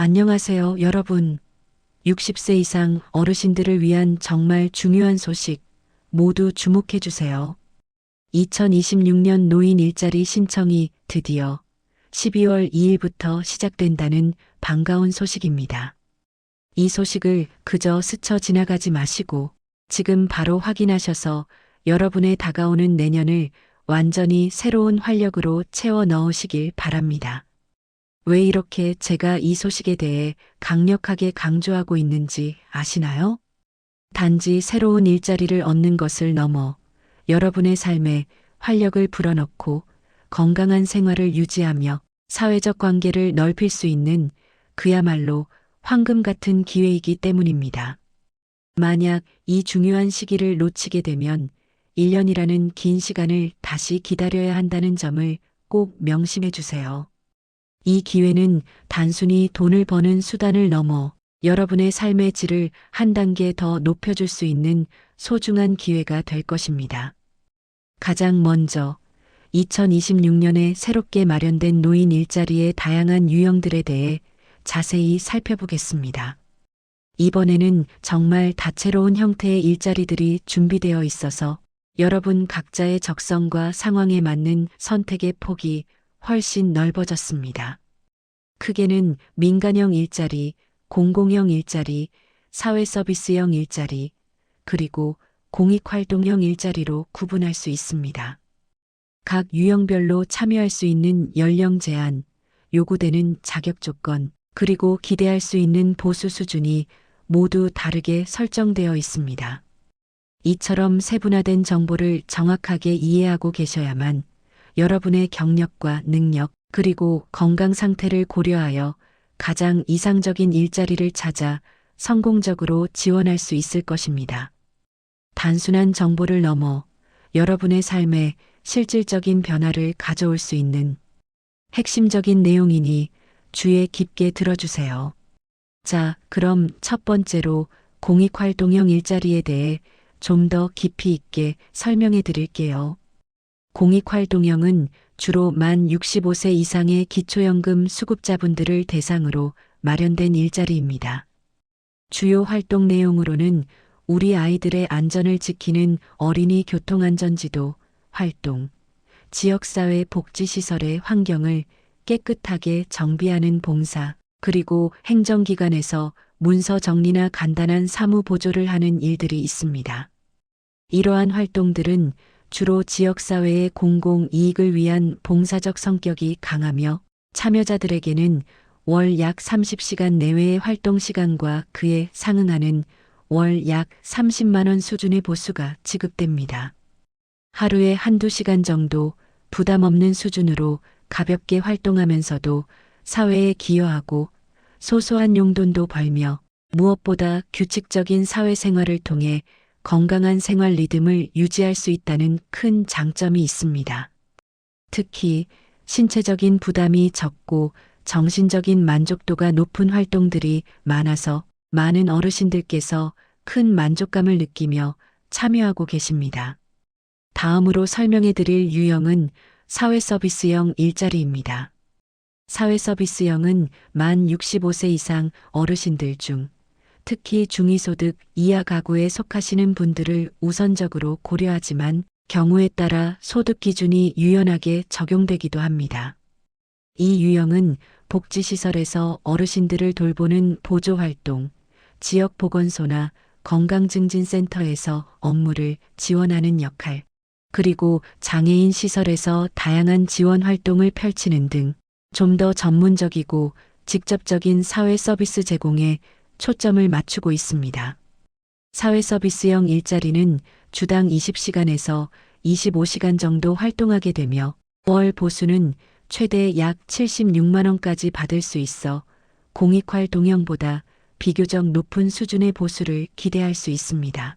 안녕하세요, 여러분. 60세 이상 어르신들을 위한 정말 중요한 소식 모두 주목해 주세요. 2026년 노인 일자리 신청이 드디어 12월 2일부터 시작된다는 반가운 소식입니다. 이 소식을 그저 스쳐 지나가지 마시고 지금 바로 확인하셔서 여러분의 다가오는 내년을 완전히 새로운 활력으로 채워 넣으시길 바랍니다. 왜 이렇게 제가 이 소식에 대해 강력하게 강조하고 있는지 아시나요? 단지 새로운 일자리를 얻는 것을 넘어 여러분의 삶에 활력을 불어넣고 건강한 생활을 유지하며 사회적 관계를 넓힐 수 있는 그야말로 황금 같은 기회이기 때문입니다. 만약 이 중요한 시기를 놓치게 되면 1년이라는 긴 시간을 다시 기다려야 한다는 점을 꼭 명심해 주세요. 이 기회는 단순히 돈을 버는 수단을 넘어 여러분의 삶의 질을 한 단계 더 높여줄 수 있는 소중한 기회가 될 것입니다. 가장 먼저 2026년에 새롭게 마련된 노인 일자리의 다양한 유형들에 대해 자세히 살펴보겠습니다. 이번에는 정말 다채로운 형태의 일자리들이 준비되어 있어서 여러분 각자의 적성과 상황에 맞는 선택의 폭이 훨씬 넓어졌습니다. 크게는 민간형 일자리, 공공형 일자리, 사회서비스형 일자리, 그리고 공익활동형 일자리로 구분할 수 있습니다. 각 유형별로 참여할 수 있는 연령 제한, 요구되는 자격 조건, 그리고 기대할 수 있는 보수 수준이 모두 다르게 설정되어 있습니다. 이처럼 세분화된 정보를 정확하게 이해하고 계셔야만 여러분의 경력과 능력, 그리고 건강 상태를 고려하여 가장 이상적인 일자리를 찾아 성공적으로 지원할 수 있을 것입니다. 단순한 정보를 넘어 여러분의 삶에 실질적인 변화를 가져올 수 있는 핵심적인 내용이니 주의 깊게 들어주세요. 자, 그럼 첫 번째로 공익활동형 일자리에 대해 좀 더 깊이 있게 설명해 드릴게요. 공익활동형은 주로 만 65세 이상의 기초연금 수급자분들을 대상으로 마련된 일자리입니다. 주요 활동 내용으로는 우리 아이들의 안전을 지키는 어린이 교통안전지도 활동, 지역사회 복지시설의 환경을 깨끗하게 정비하는 봉사, 그리고 행정기관에서 문서 정리나 간단한 사무 보조를 하는 일들이 있습니다. 이러한 활동들은 주로 지역사회의 공공이익을 위한 봉사적 성격이 강하며 참여자들에게는 월 약 30시간 내외의 활동 시간과 그에 상응하는 월 약 30만 원 수준의 보수가 지급됩니다. 하루에 한두 시간 정도 부담 없는 수준으로 가볍게 활동하면서도 사회에 기여하고 소소한 용돈도 벌며 무엇보다 규칙적인 사회생활을 통해 건강한 생활 리듬을 유지할 수 있다는 큰 장점이 있습니다. 특히 신체적인 부담이 적고 정신적인 만족도가 높은 활동들이 많아서 많은 어르신들께서 큰 만족감을 느끼며 참여하고 계십니다. 다음으로 설명해 드릴 유형은 사회서비스형 일자리입니다. 사회서비스형은 만 65세 이상 어르신들 중 특히 중위소득 이하 가구에 속하시는 분들을 우선적으로 고려하지만 경우에 따라 소득 기준이 유연하게 적용되기도 합니다. 이 유형은 복지시설에서 어르신들을 돌보는 보조활동, 지역보건소나 건강증진센터에서 업무를 지원하는 역할, 그리고 장애인 시설에서 다양한 지원 활동을 펼치는 등 좀 더 전문적이고 직접적인 사회 서비스 제공에 초점을 맞추고 있습니다. 사회 서비스형 일자리는 주당 20시간에서 25시간 정도 활동하게 되며 월 보수는 최대 약 76만 원까지 받을 수 있어 공익활동형보다 비교적 높은 수준의 보수를 기대할 수 있습니다.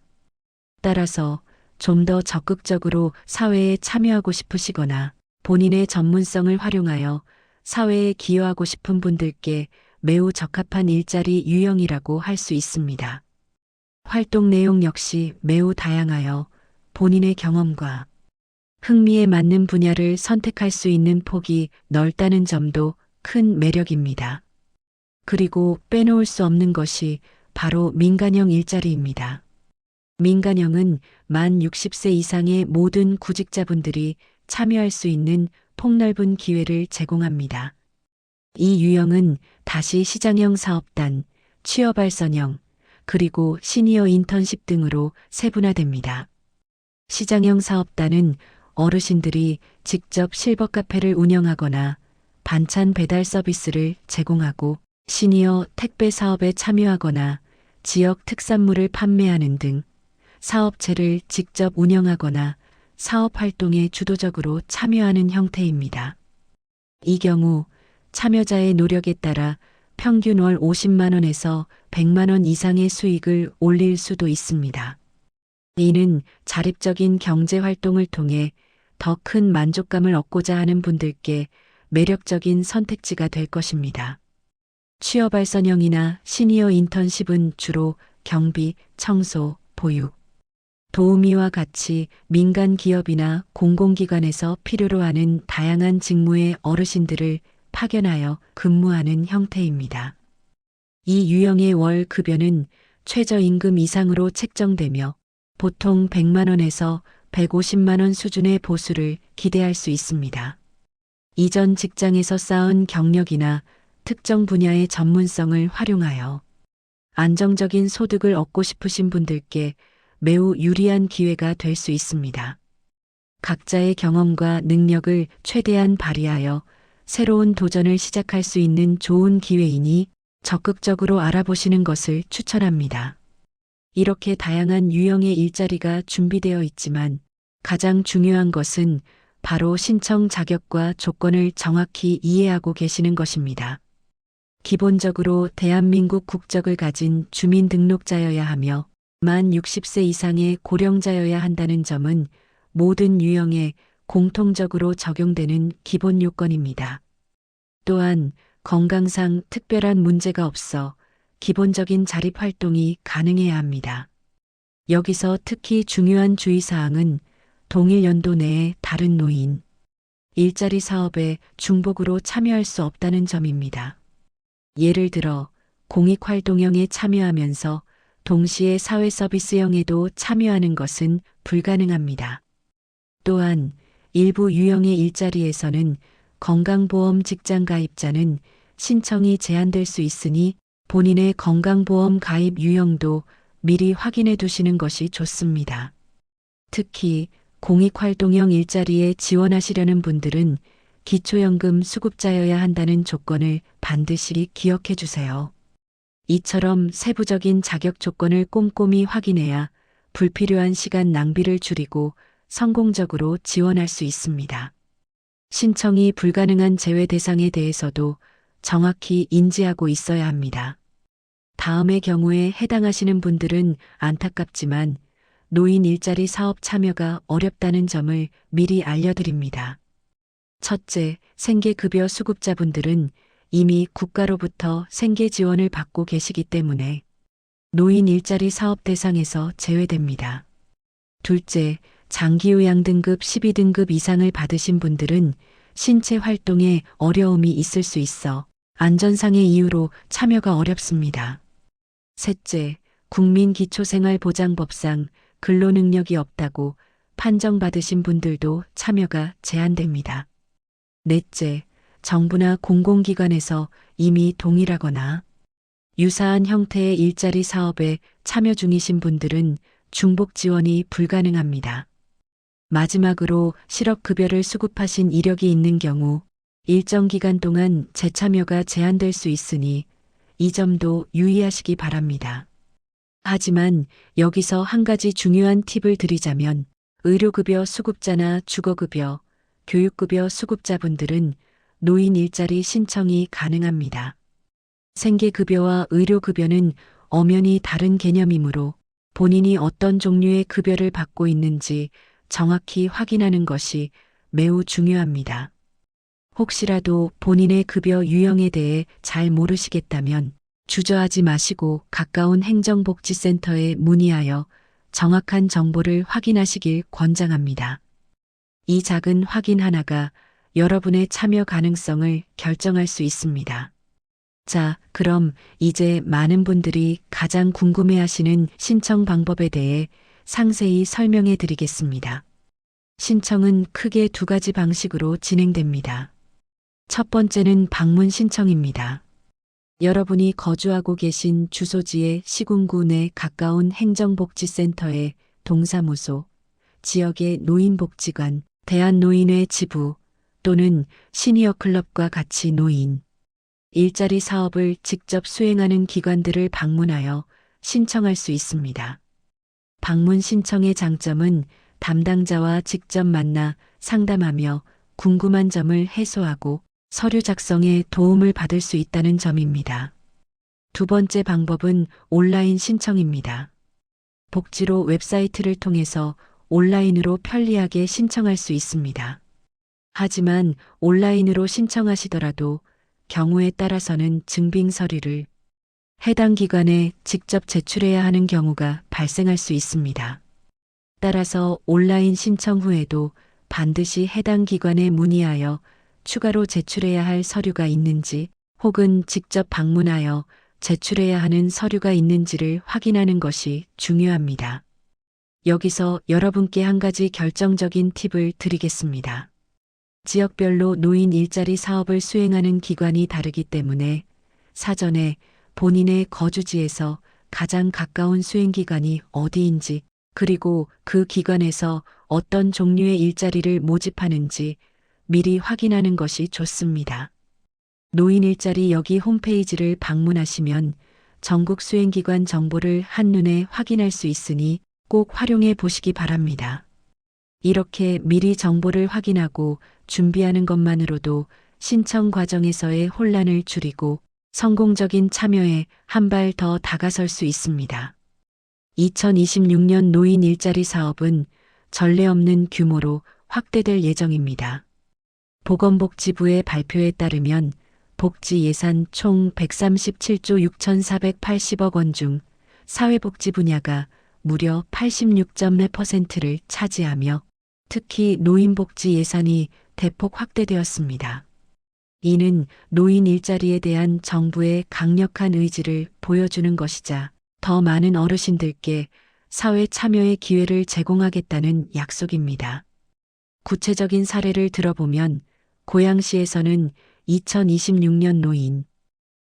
따라서 좀 더 적극적으로 사회에 참여하고 싶으시거나 본인의 전문성을 활용하여 사회에 기여하고 싶은 분들께 매우 적합한 일자리 유형이라고 할 수 있습니다. 활동 내용 역시 매우 다양하여 본인의 경험과 흥미에 맞는 분야를 선택할 수 있는 폭이 넓다는 점도 큰 매력입니다. 그리고 빼놓을 수 없는 것이 바로 민간형 일자리입니다. 민간형은 만 60세 이상의 모든 구직자분들이 참여할 수 있는 폭넓은 기회를 제공합니다. 이 유형은 다시 시장형 사업단, 취업발전형, 그리고 시니어 인턴십 등으로 세분화됩니다. 시장형 사업단은 어르신들이 직접 실버 카페를 운영하거나 반찬 배달 서비스를 제공하고 시니어 택배 사업에 참여하거나 지역 특산물을 판매하는 등 사업체를 직접 운영하거나 사업 활동에 주도적으로 참여하는 형태입니다. 이 경우 참여자의 노력에 따라 평균 월 50만 원에서 100만 원 이상의 수익을 올릴 수도 있습니다. 이는 자립적인 경제 활동을 통해 더 큰 만족감을 얻고자 하는 분들께 매력적인 선택지가 될 것입니다. 취업발전형이나 시니어 인턴십은 주로 경비, 청소, 보육, 도우미와 같이 민간 기업이나 공공기관에서 필요로 하는 다양한 직무의 어르신들을 파견하여 근무하는 형태입니다. 이 유형의 월 급여는 최저임금 이상으로 책정되며 보통 100만 원에서 150만 원 수준의 보수를 기대할 수 있습니다. 이전 직장에서 쌓은 경력이나 특정 분야의 전문성을 활용하여 안정적인 소득을 얻고 싶으신 분들께 매우 유리한 기회가 될 수 있습니다. 각자의 경험과 능력을 최대한 발휘하여 새로운 도전을 시작할 수 있는 좋은 기회이니 적극적으로 알아보시는 것을 추천합니다. 이렇게 다양한 유형의 일자리가 준비되어 있지만 가장 중요한 것은 바로 신청 자격과 조건을 정확히 이해하고 계시는 것입니다. 기본적으로 대한민국 국적을 가진 주민등록자여야 하며 만 60세 이상의 고령자여야 한다는 점은 모든 유형에 공통적으로 적용되는 기본 요건입니다. 또한 건강상 특별한 문제가 없어 기본적인 자립 활동이 가능해야 합니다. 여기서 특히 중요한 주의사항은 동일 연도 내에 다른 노인, 일자리 사업에 중복으로 참여할 수 없다는 점입니다. 예를 들어 공익활동형에 참여하면서 동시에 사회서비스형에도 참여하는 것은 불가능합니다. 또한 일부 유형의 일자리에서는 건강보험 직장 가입자는 신청이 제한될 수 있으니 본인의 건강보험 가입 유형도 미리 확인해 두시는 것이 좋습니다. 특히 공익활동형 일자리에 지원하시려는 분들은 기초연금 수급자여야 한다는 조건을 반드시 기억해 주세요. 이처럼 세부적인 자격 조건을 꼼꼼히 확인해야 불필요한 시간 낭비를 줄이고 성공적으로 지원할 수 있습니다. 신청이 불가능한 제외 대상에 대해서도 정확히 인지하고 있어야 합니다. 다음의 경우에 해당하시는 분들은 안타깝지만 노인 일자리 사업 참여가 어렵다는 점을 미리 알려드립니다. 첫째, 생계급여 수급자분들은 이미 국가로부터 생계 지원을 받고 계시기 때문에 노인 일자리 사업 대상에서 제외됩니다. 둘째, 장기요양 등급 12등급 이상을 받으신 분들은 신체 활동에 어려움이 있을 수 있어 안전상의 이유로 참여가 어렵습니다. 셋째, 국민기초생활보장법상 근로능력이 없다고 판정받으신 분들도 참여가 제한됩니다. 넷째, 정부나 공공기관에서 이미 동일하거나 유사한 형태의 일자리 사업에 참여 중이신 분들은 중복 지원이 불가능합니다. 마지막으로 실업급여를 수급하신 이력이 있는 경우 일정 기간 동안 재참여가 제한될 수 있으니 이 점도 유의하시기 바랍니다. 하지만 여기서 한 가지 중요한 팁을 드리자면 의료급여 수급자나 주거급여, 교육급여 수급자분들은 노인 일자리 신청이 가능합니다. 생계급여와 의료급여는 엄연히 다른 개념이므로 본인이 어떤 종류의 급여를 받고 있는지 정확히 확인하는 것이 매우 중요합니다. 혹시라도 본인의 급여 유형에 대해 잘 모르시겠다면 주저하지 마시고 가까운 행정복지센터에 문의하여 정확한 정보를 확인하시길 권장합니다. 이 작은 확인 하나가 여러분의 참여 가능성을 결정할 수 있습니다. 자, 그럼 이제 많은 분들이 가장 궁금해하시는 신청 방법에 대해 상세히 설명해 드리겠습니다. 신청은 크게 두 가지 방식으로 진행됩니다. 첫 번째는 방문 신청입니다. 여러분이 거주하고 계신 주소지의 시군구 내 가까운 행정복지센터의 동사무소, 지역의 노인복지관, 대한노인회 지부 또는 시니어클럽과 같이 노인, 일자리 사업을 직접 수행하는 기관들을 방문하여 신청할 수 있습니다. 방문 신청의 장점은 담당자와 직접 만나 상담하며 궁금한 점을 해소하고 서류 작성에 도움을 받을 수 있다는 점입니다. 두 번째 방법은 온라인 신청입니다. 복지로 웹사이트를 통해서 온라인으로 편리하게 신청할 수 있습니다. 하지만 온라인으로 신청하시더라도 경우에 따라서는 증빙 서류를 해당 기관에 직접 제출해야 하는 경우가 발생할 수 있습니다. 따라서 온라인 신청 후에도 반드시 해당 기관에 문의하여 추가로 제출해야 할 서류가 있는지 혹은 직접 방문하여 제출해야 하는 서류가 있는지를 확인하는 것이 중요합니다. 여기서 여러분께 한 가지 결정적인 팁을 드리겠습니다. 지역별로 노인 일자리 사업을 수행하는 기관이 다르기 때문에 사전에 본인의 거주지에서 가장 가까운 수행기관이 어디인지 그리고 그 기관에서 어떤 종류의 일자리를 모집하는지 미리 확인하는 것이 좋습니다. 노인 일자리 여기 홈페이지를 방문하시면 전국 수행기관 정보를 한눈에 확인할 수 있으니 꼭 활용해 보시기 바랍니다. 이렇게 미리 정보를 확인하고 준비하는 것만으로도 신청 과정에서의 혼란을 줄이고 성공적인 참여에 한 발 더 다가설 수 있습니다. 2026년 노인 일자리 사업은 전례 없는 규모로 확대될 예정입니다. 보건복지부의 발표에 따르면 복지 예산 총 137조 6,480억 원 중 사회복지 분야가 무려 86.4%를 차지하며 특히 노인복지 예산이 대폭 확대되었습니다. 이는 노인 일자리에 대한 정부의 강력한 의지를 보여주는 것이자 더 많은 어르신들께 사회 참여의 기회를 제공하겠다는 약속입니다. 구체적인 사례를 들어보면 고양시에서는 2026년 노인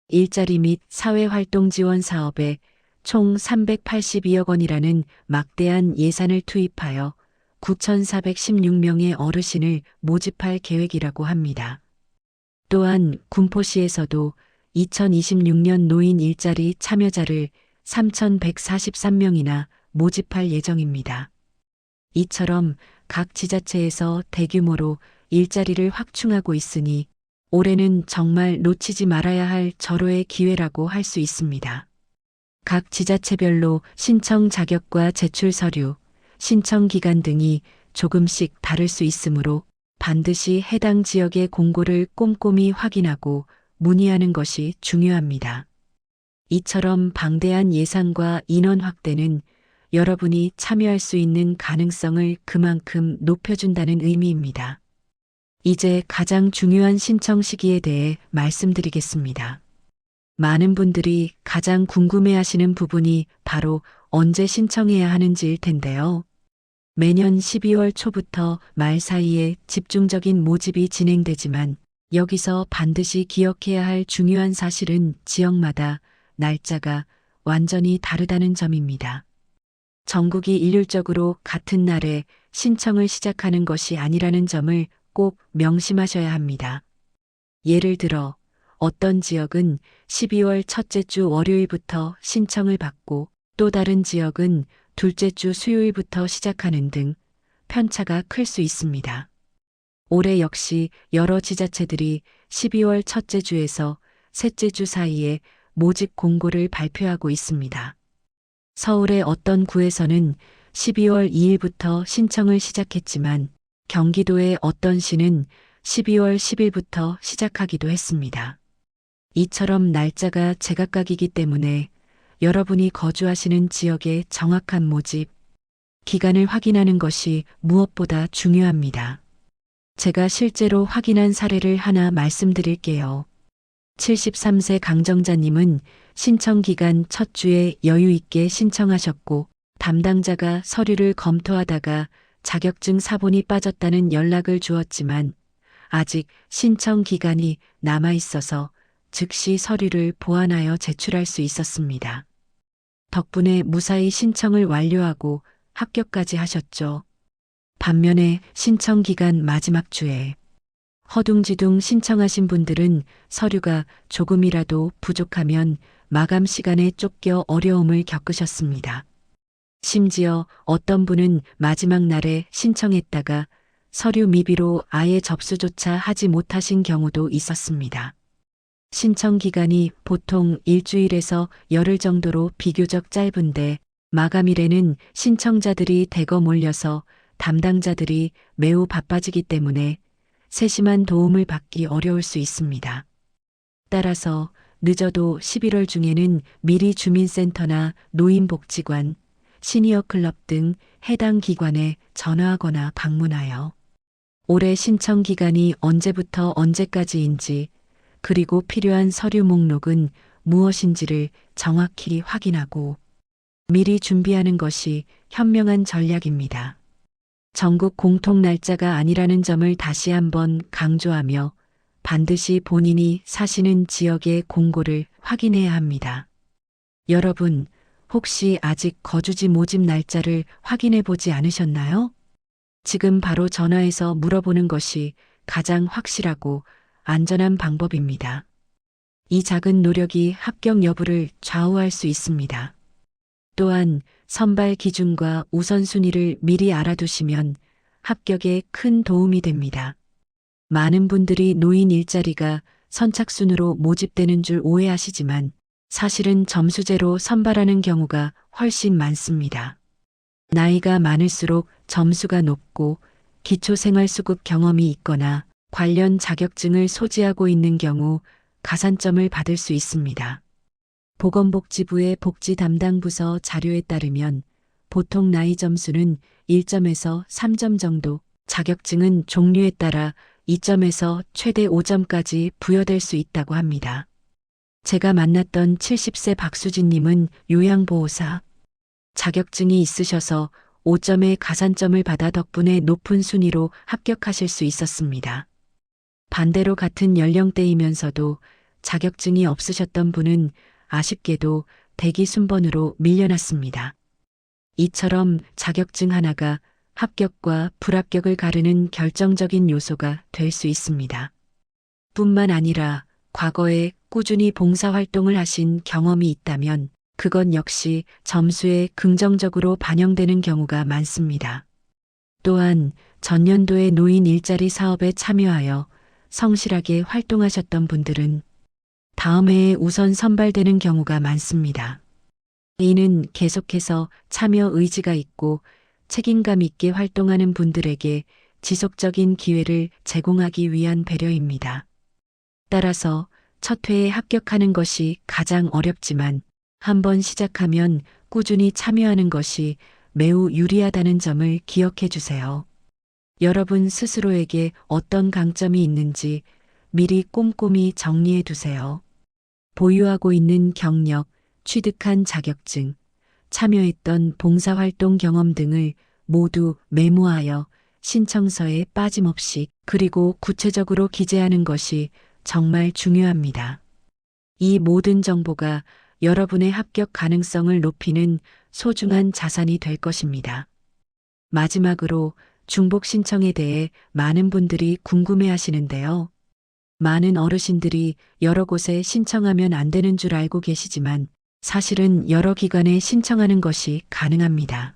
일자리 및 사회활동 지원 사업에 총 382억 원이라는 막대한 예산을 투입하여 9,416명의 어르신을 모집할 계획이라고 합니다. 또한 군포시에서도 2026년 노인 일자리 참여자를 3,143명이나 모집할 예정입니다. 이처럼 각 지자체에서 대규모로 일자리를 확충하고 있으니 올해는 정말 놓치지 말아야 할 절호의 기회라고 할 수 있습니다. 각 지자체별로 신청 자격과 제출 서류, 신청 기간 등이 조금씩 다를 수 있으므로 반드시 해당 지역의 공고를 꼼꼼히 확인하고 문의하는 것이 중요합니다. 이처럼 방대한 예산과 인원 확대는 여러분이 참여할 수 있는 가능성을 그만큼 높여준다는 의미입니다. 이제 가장 중요한 신청 시기에 대해 말씀드리겠습니다. 많은 분들이 가장 궁금해하시는 부분이 바로 언제 신청해야 하는지일 텐데요. 매년 12월 초부터 말 사이에 집중적인 모집이 진행되지만 여기서 반드시 기억해야 할 중요한 사실은 지역마다 날짜가 완전히 다르다는 점입니다. 전국이 일률적으로 같은 날에 신청을 시작하는 것이 아니라는 점을 꼭 명심하셔야 합니다. 예를 들어 어떤 지역은 12월 첫째 주 월요일부터 신청을 받고 또 다른 지역은 둘째 주 수요일부터 시작하는 등 편차가 클 수 있습니다. 올해 역시 여러 지자체들이 12월 첫째 주에서 셋째 주 사이에 모집 공고를 발표하고 있습니다. 서울의 어떤 구에서는 12월 2일부터 신청을 시작했지만 경기도의 어떤 시는 12월 10일부터 시작하기도 했습니다. 이처럼 날짜가 제각각이기 때문에 여러분이 거주하시는 지역의 정확한 모집 기간을 확인하는 것이 무엇보다 중요합니다. 제가 실제로 확인한 사례를 하나 말씀드릴게요. 73세 강정자님은 신청 기간 첫 주에 여유 있게 신청하셨고 담당자가 서류를 검토하다가 자격증 사본이 빠졌다는 연락을 주었지만 아직 신청 기간이 남아 있어서 즉시 서류를 보완하여 제출할 수 있었습니다. 덕분에 무사히 신청을 완료하고 합격까지 하셨죠. 반면에 신청 기간 마지막 주에 허둥지둥 신청하신 분들은 서류가 조금이라도 부족하면 마감 시간에 쫓겨 어려움을 겪으셨습니다. 심지어 어떤 분은 마지막 날에 신청했다가 서류 미비로 아예 접수조차 하지 못하신 경우도 있었습니다. 신청 기간이 보통 일주일에서 열흘 정도로 비교적 짧은데 마감일에는 신청자들이 대거 몰려서 담당자들이 매우 바빠지기 때문에 세심한 도움을 받기 어려울 수 있습니다. 따라서 늦어도 11월 중에는 미리 주민센터나 노인복지관, 시니어클럽 등 해당 기관에 전화하거나 방문하여 올해 신청 기간이 언제부터 언제까지인지 그리고 필요한 서류 목록은 무엇인지를 정확히 확인하고 미리 준비하는 것이 현명한 전략입니다. 전국 공통 날짜가 아니라는 점을 다시 한번 강조하며 반드시 본인이 사시는 지역의 공고를 확인해야 합니다. 여러분, 혹시 아직 거주지 모집 날짜를 확인해 보지 않으셨나요? 지금 바로 전화해서 물어보는 것이 가장 확실하고 안전한 방법입니다. 이 작은 노력이 합격 여부를 좌우할 수 있습니다. 또한 선발 기준과 우선순위를 미리 알아두시면 합격에 큰 도움이 됩니다. 많은 분들이 노인 일자리가 선착순으로 모집되는 줄 오해하시지만 사실은 점수제로 선발하는 경우가 훨씬 많습니다. 나이가 많을수록 점수가 높고 기초생활수급 경험이 있거나 관련 자격증을 소지하고 있는 경우 가산점을 받을 수 있습니다. 보건복지부의 복지 담당 부서 자료에 따르면 보통 나이 점수는 1점에서 3점 정도, 자격증은 종류에 따라 2점에서 최대 5점까지 부여될 수 있다고 합니다. 제가 만났던 70세 박수진님은 요양보호사, 자격증이 있으셔서 5점의 가산점을 받아 덕분에 높은 순위로 합격하실 수 있었습니다. 반대로 같은 연령대이면서도 자격증이 없으셨던 분은 아쉽게도 대기 순번으로 밀려났습니다. 이처럼 자격증 하나가 합격과 불합격을 가르는 결정적인 요소가 될 수 있습니다. 뿐만 아니라 과거에 꾸준히 봉사활동을 하신 경험이 있다면 그건 역시 점수에 긍정적으로 반영되는 경우가 많습니다. 또한 전년도에 노인 일자리 사업에 참여하여 성실하게 활동하셨던 분들은 다음 해에 우선 선발되는 경우가 많습니다. 이는 계속해서 참여 의지가 있고 책임감 있게 활동하는 분들에게 지속적인 기회를 제공하기 위한 배려입니다. 따라서 첫 회에 합격하는 것이 가장 어렵지만 한번 시작하면 꾸준히 참여하는 것이 매우 유리하다는 점을 기억해 주세요. 여러분 스스로에게 어떤 강점이 있는지 미리 꼼꼼히 정리해 두세요. 보유하고 있는 경력, 취득한 자격증, 참여했던 봉사활동 경험 등을 모두 메모하여 신청서에 빠짐없이 그리고 구체적으로 기재하는 것이 정말 중요합니다. 이 모든 정보가 여러분의 합격 가능성을 높이는 소중한 자산이 될 것입니다. 마지막으로 중복 신청에 대해 많은 분들이 궁금해 하시는데요. 많은 어르신들이 여러 곳에 신청하면 안 되는 줄 알고 계시지만 사실은 여러 기관에 신청하는 것이 가능합니다.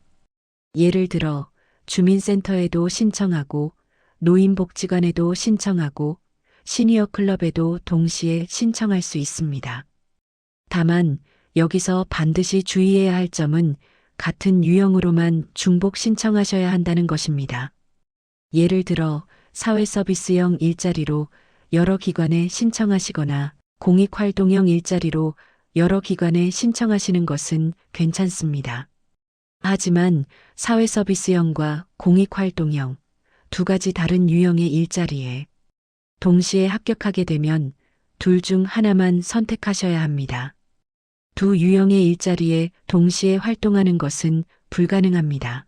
예를 들어 주민센터에도 신청하고 노인복지관에도 신청하고 시니어클럽에도 동시에 신청할 수 있습니다. 다만 여기서 반드시 주의해야 할 점은 같은 유형으로만 중복 신청하셔야 한다는 것입니다. 예를 들어 사회서비스형 일자리로 여러 기관에 신청하시거나 공익활동형 일자리로 여러 기관에 신청하시는 것은 괜찮습니다. 하지만 사회서비스형과 공익활동형 두 가지 다른 유형의 일자리에 동시에 합격하게 되면 둘 중 하나만 선택하셔야 합니다. 두 유형의 일자리에 동시에 활동하는 것은 불가능합니다.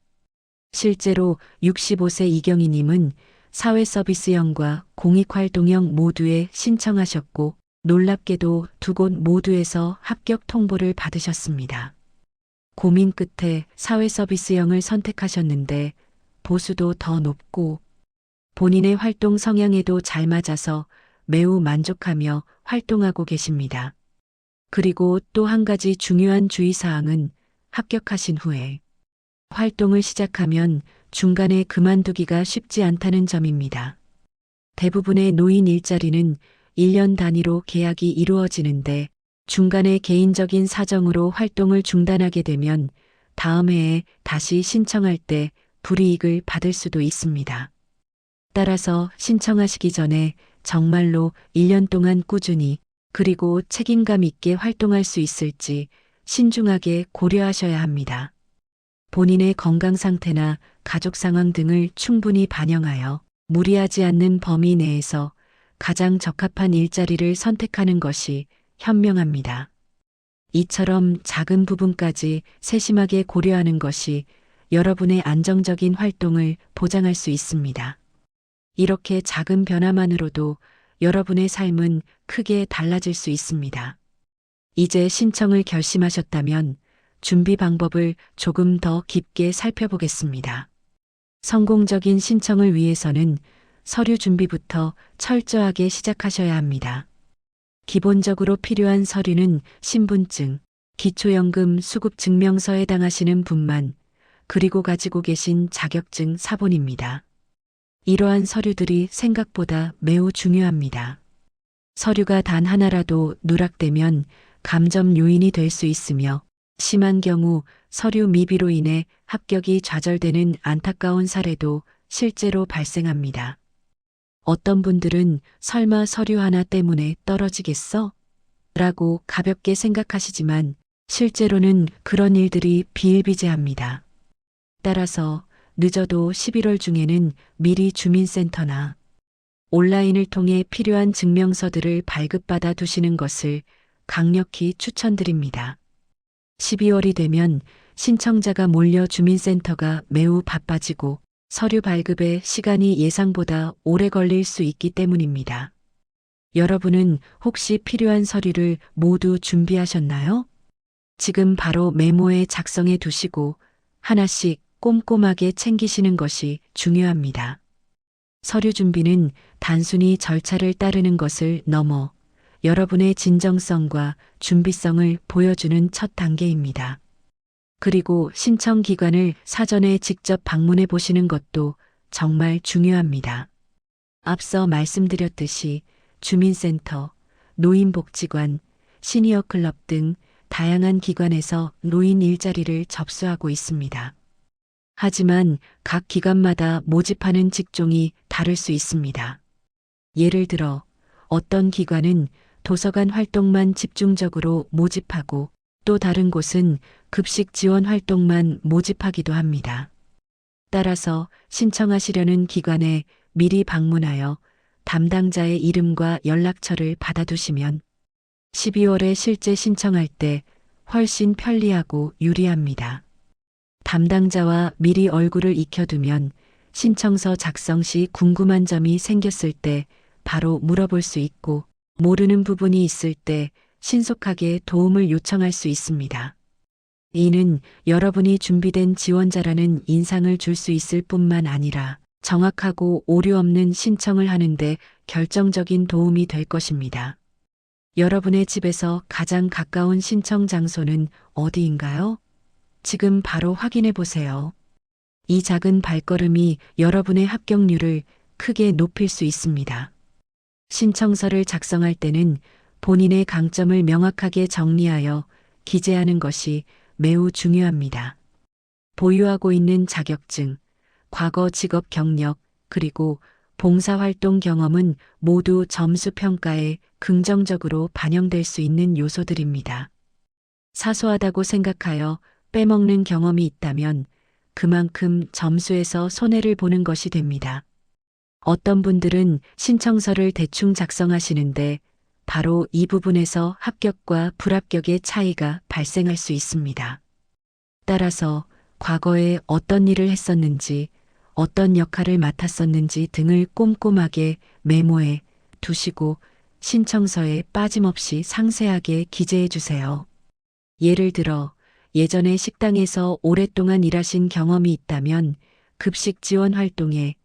실제로 65세 이경희님은 사회서비스형과 공익활동형 모두에 신청하셨고 놀랍게도 두 곳 모두에서 합격 통보를 받으셨습니다. 고민 끝에 사회서비스형을 선택하셨는데 보수도 더 높고 본인의 활동 성향에도 잘 맞아서 매우 만족하며 활동하고 계십니다. 그리고 또 한 가지 중요한 주의사항은 합격하신 후에 활동을 시작하면 중간에 그만두기가 쉽지 않다는 점입니다. 대부분의 노인 일자리는 1년 단위로 계약이 이루어지는데 중간에 개인적인 사정으로 활동을 중단하게 되면 다음 해에 다시 신청할 때 불이익을 받을 수도 있습니다. 따라서 신청하시기 전에 정말로 1년 동안 꾸준히 그리고 책임감 있게 활동할 수 있을지 신중하게 고려하셔야 합니다. 본인의 건강 상태나 가족 상황 등을 충분히 반영하여 무리하지 않는 범위 내에서 가장 적합한 일자리를 선택하는 것이 현명합니다. 이처럼 작은 부분까지 세심하게 고려하는 것이 여러분의 안정적인 활동을 보장할 수 있습니다. 이렇게 작은 변화만으로도 여러분의 삶은 크게 달라질 수 있습니다. 이제 신청을 결심하셨다면 준비 방법을 조금 더 깊게 살펴보겠습니다. 성공적인 신청을 위해서는 서류 준비부터 철저하게 시작하셔야 합니다. 기본적으로 필요한 서류는 신분증, 기초연금 수급 증명서에 해당하시는 분만, 그리고 가지고 계신 자격증 사본입니다. 이러한 서류들이 생각보다 매우 중요합니다. 서류가 단 하나라도 누락되면 감점 요인이 될 수 있으며 심한 경우 서류 미비로 인해 합격이 좌절되는 안타까운 사례도 실제로 발생합니다. 어떤 분들은 설마 서류 하나 때문에 떨어지겠어? 라고 가볍게 생각하시지만 실제로는 그런 일들이 비일비재합니다. 따라서 늦어도 11월 중에는 미리 주민센터나 온라인을 통해 필요한 증명서들을 발급받아 두시는 것을 강력히 추천드립니다. 12월이 되면 신청자가 몰려 주민센터가 매우 바빠지고 서류 발급에 시간이 예상보다 오래 걸릴 수 있기 때문입니다. 여러분은 혹시 필요한 서류를 모두 준비하셨나요? 지금 바로 메모에 작성해 두시고 하나씩 꼼꼼하게 챙기시는 것이 중요합니다. 서류 준비는 단순히 절차를 따르는 것을 넘어 여러분의 진정성과 준비성을 보여주는 첫 단계입니다. 그리고 신청 기관을 사전에 직접 방문해 보시는 것도 정말 중요합니다. 앞서 말씀드렸듯이 주민센터, 노인복지관, 시니어클럽 등 다양한 기관에서 노인 일자리를 접수하고 있습니다. 하지만 각 기관마다 모집하는 직종이 다를 수 있습니다. 예를 들어 어떤 기관은 도서관 활동만 집중적으로 모집하고 또 다른 곳은 급식 지원 활동만 모집하기도 합니다. 따라서 신청하시려는 기관에 미리 방문하여 담당자의 이름과 연락처를 받아두시면 12월에 실제 신청할 때 훨씬 편리하고 유리합니다. 담당자와 미리 얼굴을 익혀두면 신청서 작성 시 궁금한 점이 생겼을 때 바로 물어볼 수 있고 모르는 부분이 있을 때 신속하게 도움을 요청할 수 있습니다. 이는 여러분이 준비된 지원자라는 인상을 줄 수 있을 뿐만 아니라 정확하고 오류 없는 신청을 하는데 결정적인 도움이 될 것입니다. 여러분의 집에서 가장 가까운 신청 장소는 어디인가요? 지금 바로 확인해 보세요. 이 작은 발걸음이 여러분의 합격률을 크게 높일 수 있습니다. 신청서를 작성할 때는 본인의 강점을 명확하게 정리하여 기재하는 것이 매우 중요합니다. 보유하고 있는 자격증, 과거 직업 경력, 그리고 봉사활동 경험은 모두 점수 평가에 긍정적으로 반영될 수 있는 요소들입니다. 사소하다고 생각하여 빼먹는 경험이 있다면 그만큼 점수에서 손해를 보는 것이 됩니다. 어떤 분들은 신청서를 대충 작성하시는데 바로 이 부분에서 합격과 불합격의 차이가 발생할 수 있습니다. 따라서 과거에 어떤 일을 했었는지, 어떤 역할을 맡았었는지 등을 꼼꼼하게 메모해 두시고 신청서에 빠짐없이 상세하게 기재해 주세요. 예를 들어 예전에 식당에서 오랫동안 일하신 경험이 있다면 급식 지원 활동에,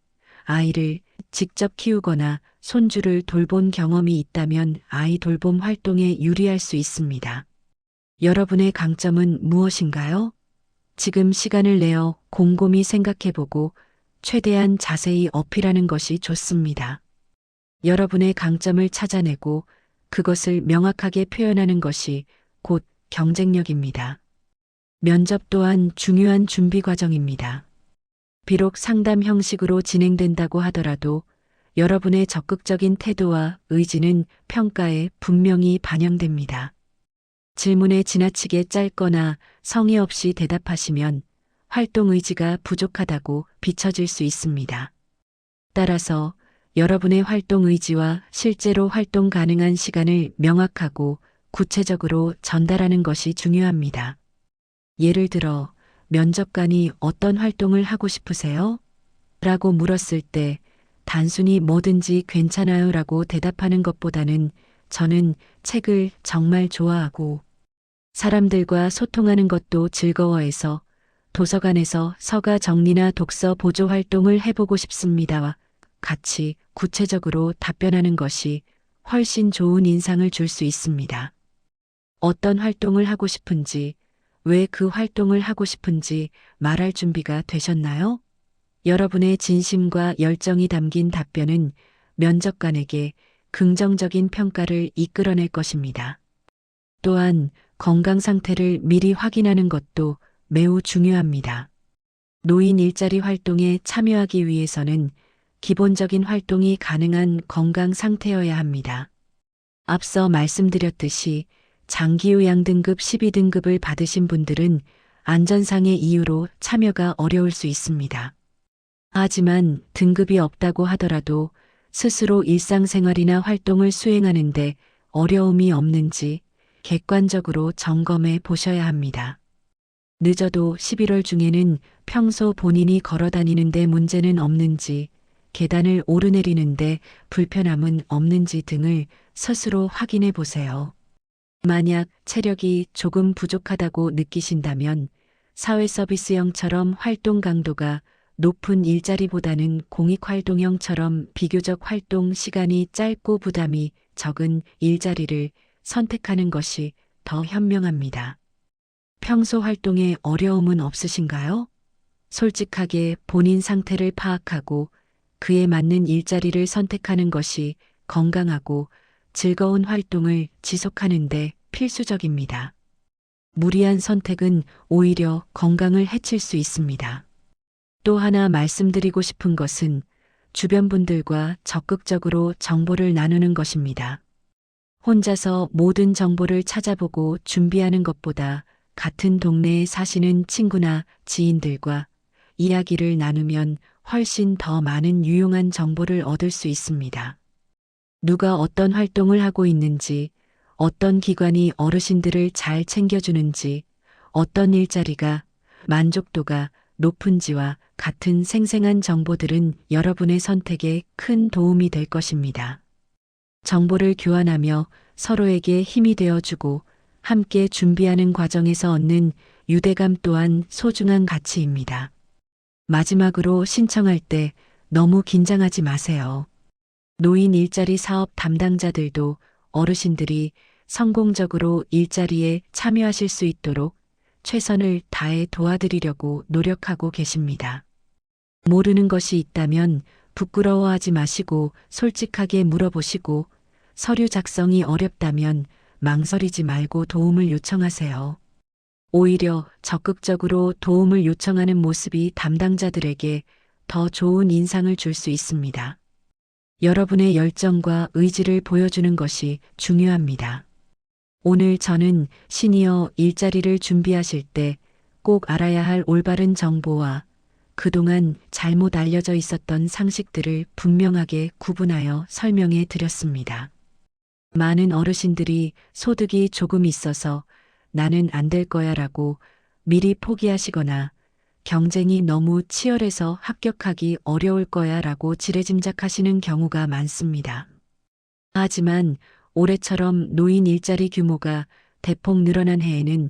아이를 직접 키우거나 손주를 돌본 경험이 있다면 아이 돌봄 활동에 유리할 수 있습니다. 여러분의 강점은 무엇인가요? 지금 시간을 내어 곰곰이 생각해보고 최대한 자세히 어필하는 것이 좋습니다. 여러분의 강점을 찾아내고 그것을 명확하게 표현하는 것이 곧 경쟁력입니다. 면접 또한 중요한 준비 과정입니다. 비록 상담 형식으로 진행된다고 하더라도 여러분의 적극적인 태도와 의지는 평가에 분명히 반영됩니다. 질문에 지나치게 짧거나 성의 없이 대답하시면 활동 의지가 부족하다고 비춰질 수 있습니다. 따라서 여러분의 활동 의지와 실제로 활동 가능한 시간을 명확하고 구체적으로 전달하는 것이 중요합니다. 예를 들어 면접관이 어떤 활동을 하고 싶으세요? 라고 물었을 때 단순히 뭐든지 괜찮아요 라고 대답하는 것보다는 저는 책을 정말 좋아하고 사람들과 소통하는 것도 즐거워해서 도서관에서 서가 정리나 독서 보조 활동을 해보고 싶습니다와 같이 구체적으로 답변하는 것이 훨씬 좋은 인상을 줄 수 있습니다. 어떤 활동을 하고 싶은지, 왜 그 활동을 하고 싶은지 말할 준비가 되셨나요? 여러분의 진심과 열정이 담긴 답변은 면접관에게 긍정적인 평가를 이끌어낼 것입니다. 또한 건강 상태를 미리 확인하는 것도 매우 중요합니다. 노인 일자리 활동에 참여하기 위해서는 기본적인 활동이 가능한 건강 상태여야 합니다. 앞서 말씀드렸듯이 장기요양 등급 12등급을 받으신 분들은 안전상의 이유로 참여가 어려울 수 있습니다. 하지만 등급이 없다고 하더라도 스스로 일상생활이나 활동을 수행하는데 어려움이 없는지 객관적으로 점검해 보셔야 합니다. 늦어도 11월 중에는 평소 본인이 걸어 다니는데 문제는 없는지, 계단을 오르내리는데 불편함은 없는지 등을 스스로 확인해 보세요. 만약 체력이 조금 부족하다고 느끼신다면 사회서비스형처럼 활동 강도가 높은 일자리보다는 공익활동형처럼 비교적 활동 시간이 짧고 부담이 적은 일자리를 선택하는 것이 더 현명합니다. 평소 활동에 어려움은 없으신가요? 솔직하게 본인 상태를 파악하고 그에 맞는 일자리를 선택하는 것이 건강하고 즐거운 활동을 지속하는 데 필수적입니다. 무리한 선택은 오히려 건강을 해칠 수 있습니다. 또 하나 말씀드리고 싶은 것은 주변 분들과 적극적으로 정보를 나누는 것입니다. 혼자서 모든 정보를 찾아보고 준비하는 것보다 같은 동네에 사시는 친구나 지인들과 이야기를 나누면 훨씬 더 많은 유용한 정보를 얻을 수 있습니다. 누가 어떤 활동을 하고 있는지, 어떤 기관이 어르신들을 잘 챙겨주는지, 어떤 일자리가 만족도가 높은지와 같은 생생한 정보들은 여러분의 선택에 큰 도움이 될 것입니다. 정보를 교환하며 서로에게 힘이 되어주고 함께 준비하는 과정에서 얻는 유대감 또한 소중한 가치입니다. 마지막으로 신청할 때 너무 긴장하지 마세요. 노인 일자리 사업 담당자들도 어르신들이 성공적으로 일자리에 참여하실 수 있도록 최선을 다해 도와드리려고 노력하고 계십니다. 모르는 것이 있다면 부끄러워하지 마시고 솔직하게 물어보시고 서류 작성이 어렵다면 망설이지 말고 도움을 요청하세요. 오히려 적극적으로 도움을 요청하는 모습이 담당자들에게 더 좋은 인상을 줄 수 있습니다. 여러분의 열정과 의지를 보여주는 것이 중요합니다. 오늘 저는 시니어 일자리를 준비하실 때 꼭 알아야 할 올바른 정보와 그동안 잘못 알려져 있었던 상식들을 분명하게 구분하여 설명해 드렸습니다. 많은 어르신들이 소득이 조금 있어서 나는 안 될 거야 라고 미리 포기하시거나 경쟁이 너무 치열해서 합격하기 어려울 거야 라고 지레짐작하시는 경우가 많습니다. 하지만 올해처럼 노인 일자리 규모가 대폭 늘어난 해에는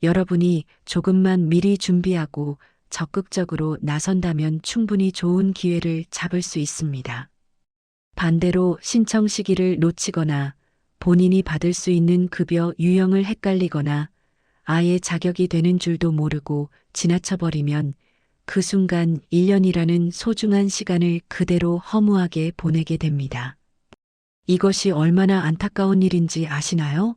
여러분이 조금만 미리 준비하고 적극적으로 나선다면 충분히 좋은 기회를 잡을 수 있습니다. 반대로 신청 시기를 놓치거나 본인이 받을 수 있는 급여 유형을 헷갈리거나 아예 자격이 되는 줄도 모르고 지나쳐버리면 그 순간 1년이라는 소중한 시간을 그대로 허무하게 보내게 됩니다. 이것이 얼마나 안타까운 일인지 아시나요?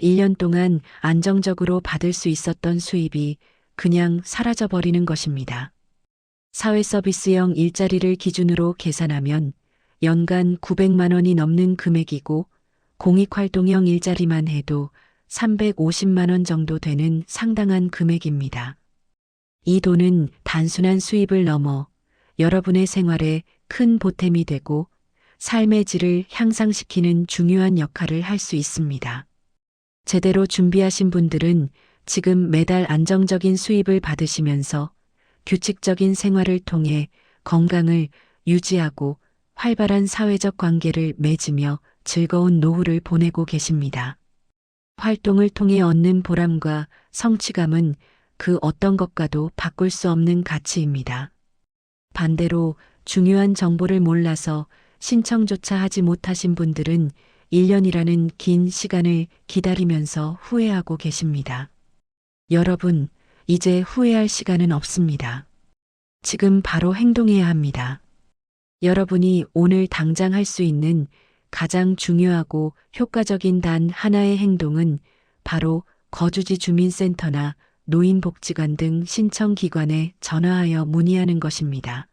1년 동안 안정적으로 받을 수 있었던 수입이 그냥 사라져버리는 것입니다. 사회서비스형 일자리를 기준으로 계산하면 연간 900만 원이 넘는 금액이고 공익활동형 일자리만 해도 350만 원 정도 되는 상당한 금액입니다. 이 돈은 단순한 수입을 넘어 여러분의 생활에 큰 보탬이 되고 삶의 질을 향상시키는 중요한 역할을 할 수 있습니다. 제대로 준비하신 분들은 지금 매달 안정적인 수입을 받으시면서 규칙적인 생활을 통해 건강을 유지하고 활발한 사회적 관계를 맺으며 즐거운 노후를 보내고 계십니다. 활동을 통해 얻는 보람과 성취감은 그 어떤 것과도 바꿀 수 없는 가치입니다. 반대로 중요한 정보를 몰라서 신청조차 하지 못하신 분들은 1년이라는 긴 시간을 기다리면서 후회하고 계십니다. 여러분, 이제 후회할 시간은 없습니다. 지금 바로 행동해야 합니다. 여러분이 오늘 당장 할 수 있는 가장 중요하고 효과적인 단 하나의 행동은 바로 거주지 주민센터나 노인복지관 등 신청기관에 전화하여 문의하는 것입니다.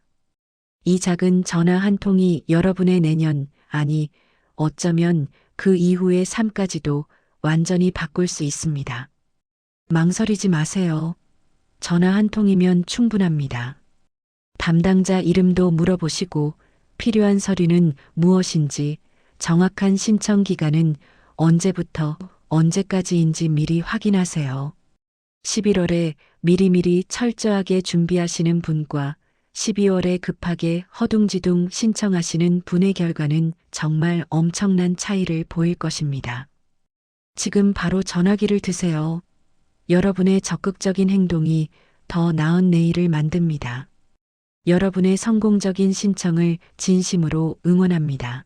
이 작은 전화 한 통이 여러분의 내년, 아니, 어쩌면 그 이후의 삶까지도 완전히 바꿀 수 있습니다. 망설이지 마세요. 전화 한 통이면 충분합니다. 담당자 이름도 물어보시고 필요한 서류는 무엇인지 정확한 신청 기간은 언제부터 언제까지인지 미리 확인하세요. 11월에 미리미리 철저하게 준비하시는 분과 12월에 급하게 허둥지둥 신청하시는 분의 결과는 정말 엄청난 차이를 보일 것입니다. 지금 바로 전화기를 드세요. 여러분의 적극적인 행동이 더 나은 내일을 만듭니다. 여러분의 성공적인 신청을 진심으로 응원합니다.